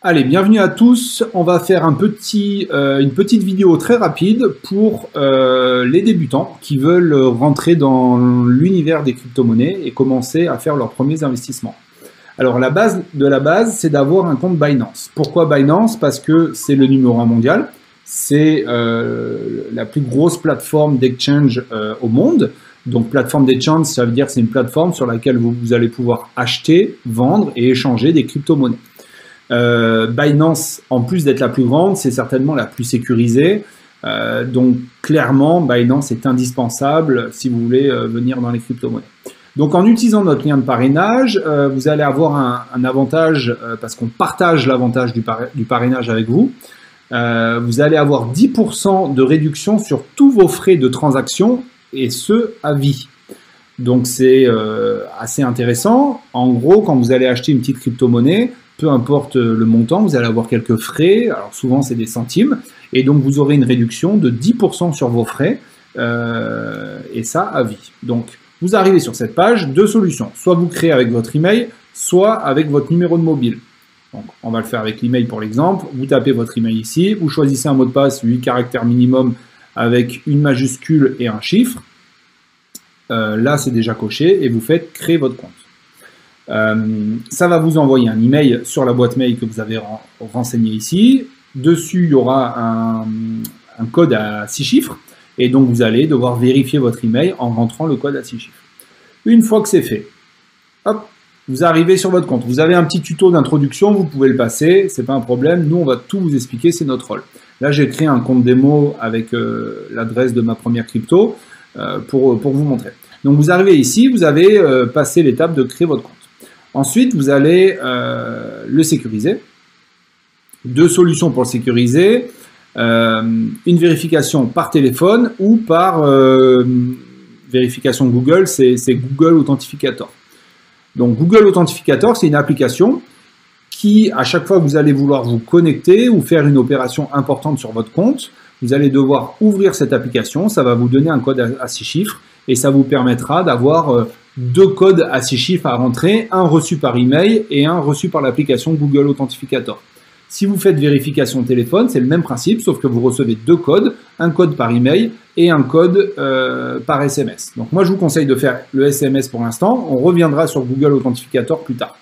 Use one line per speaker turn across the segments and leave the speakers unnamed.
Allez, bienvenue à tous. On va faire une petite vidéo très rapide pour les débutants qui veulent rentrer dans l'univers des crypto-monnaies et commencer à faire leurs premiers investissements. Alors, la base de la base, c'est d'avoir un compte Binance. Pourquoi Binance? Parce que c'est le numéro 1 mondial. C'est la plus grosse plateforme d'exchange au monde. Donc, plateforme d'exchange, ça veut dire que c'est une plateforme sur laquelle vous allez pouvoir acheter, vendre et échanger des crypto-monnaies. Binance, en plus d'être la plus grande, c'est certainement la plus sécurisée. Donc clairement, Binance est indispensable si vous voulez venir dans les crypto-monnaies. Donc en utilisant notre lien de parrainage, vous allez avoir un avantage parce qu'on partage l'avantage du parrainage avec vous. Vous allez avoir 10% de réduction sur tous vos frais de transaction et ce à vie. Donc c'est assez intéressant. En gros, quand vous allez acheter une petite crypto-monnaie, peu importe le montant, vous allez avoir quelques frais, alors souvent c'est des centimes, et donc vous aurez une réduction de 10% sur vos frais, et ça à vie. Donc vous arrivez sur cette page, deux solutions, soit vous créez avec votre email, soit avec votre numéro de mobile. Donc on va le faire avec l'email pour l'exemple, vous tapez votre email ici, vous choisissez un mot de passe 8 caractères minimum avec une majuscule et un chiffre, là c'est déjà coché, et vous faites créer votre compte. Ça va vous envoyer un email sur la boîte mail que vous avez renseigné ici. Dessus, il y aura un code à 6 chiffres. Et donc, vous allez devoir vérifier votre email en rentrant le code à 6 chiffres. Une fois que c'est fait, hop, vous arrivez sur votre compte. Vous avez un petit tuto d'introduction, vous pouvez le passer, c'est pas un problème. Nous, on va tout vous expliquer, c'est notre rôle. Là, j'ai créé un compte démo avec l'adresse de ma première crypto pour vous montrer. Donc, vous arrivez ici, vous avez passé l'étape de créer votre compte. Ensuite, vous allez le sécuriser. Deux solutions pour le sécuriser. Une vérification par téléphone ou par vérification Google, c'est Google Authentificator. Donc Google Authentificator, c'est une application qui, à chaque fois que vous allez vouloir vous connecter ou faire une opération importante sur votre compte, vous allez devoir ouvrir cette application. Ça va vous donner un code à 6 chiffres et ça vous permettra d'avoir deux codes à 6 chiffres à rentrer, un reçu par email et un reçu par l'application Google Authentificator. Si vous faites vérification téléphone, c'est le même principe, sauf que vous recevez deux codes, un code par email et un code par SMS. Donc moi, je vous conseille de faire le SMS pour l'instant. On reviendra sur Google Authentificator plus tard.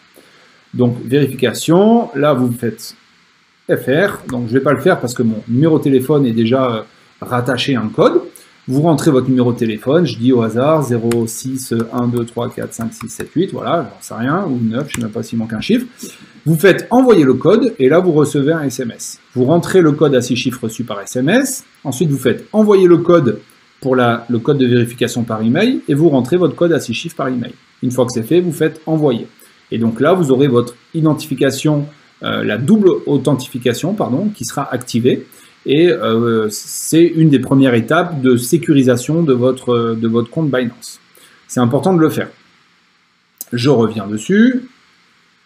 Donc vérification, là vous faites FR. Donc je ne vais pas le faire parce que mon numéro de téléphone est déjà rattaché à un code. Vous rentrez votre numéro de téléphone, je dis au hasard 06 1 2 3 4 5 6 7 8, voilà, j'en sais rien, ou 9, je ne sais même pas s'il manque un chiffre. Vous faites envoyer le code et là vous recevez un SMS. Vous rentrez le code à 6 chiffres reçu par SMS, ensuite vous faites envoyer le code pour le code de vérification par email et vous rentrez votre code à 6 chiffres par email. Une fois que c'est fait, vous faites envoyer. Et donc là vous aurez votre identification, la double authentification, pardon, qui sera activée. Et c'est une des premières étapes de sécurisation de votre compte Binance. C'est important de le faire. Je reviens dessus.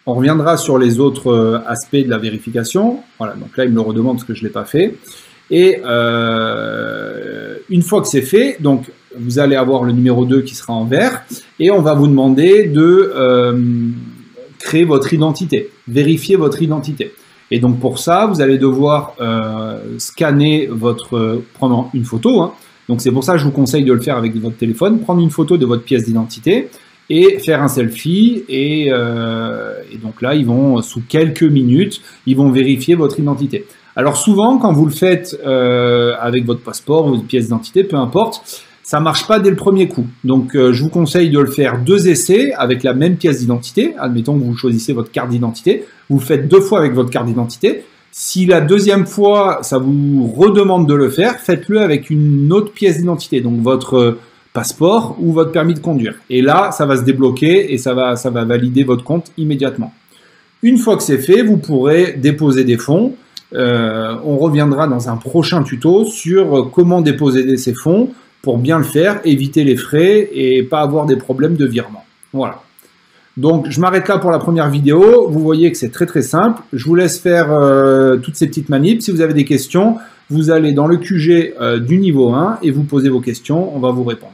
On reviendra sur les autres aspects de la vérification. Voilà, donc là, il me le redemande parce que je ne l'ai pas fait. Et une fois que c'est fait, donc vous allez avoir le numéro 2 qui sera en vert. Et on va vous demander de créer votre identité, vérifier votre identité. Et donc pour ça, vous allez devoir scanner prendre une photo. Hein. Donc c'est pour ça que je vous conseille de le faire avec votre téléphone, prendre une photo de votre pièce d'identité et faire un selfie. Et donc là, sous quelques minutes, ils vont vérifier votre identité. Alors souvent, quand vous le faites avec votre passeport ou votre pièce d'identité, peu importe, ça marche pas dès le premier coup. Donc je vous conseille de le faire 2 essais avec la même pièce d'identité. Admettons que vous choisissez votre carte d'identité. Vous le faites 2 fois avec votre carte d'identité. Si la deuxième fois, ça vous redemande de le faire, faites-le avec une autre pièce d'identité, donc votre passeport ou votre permis de conduire. Et là, ça va se débloquer et ça va valider votre compte immédiatement. Une fois que c'est fait, vous pourrez déposer des fonds. On reviendra dans un prochain tuto sur comment déposer ces fonds pour bien le faire, éviter les frais et pas avoir des problèmes de virement. Voilà. Donc, je m'arrête là pour la première vidéo. Vous voyez que c'est très très simple. Je vous laisse faire toutes ces petites manips. Si vous avez des questions, vous allez dans le QG du niveau 1 et vous posez vos questions. On va vous répondre.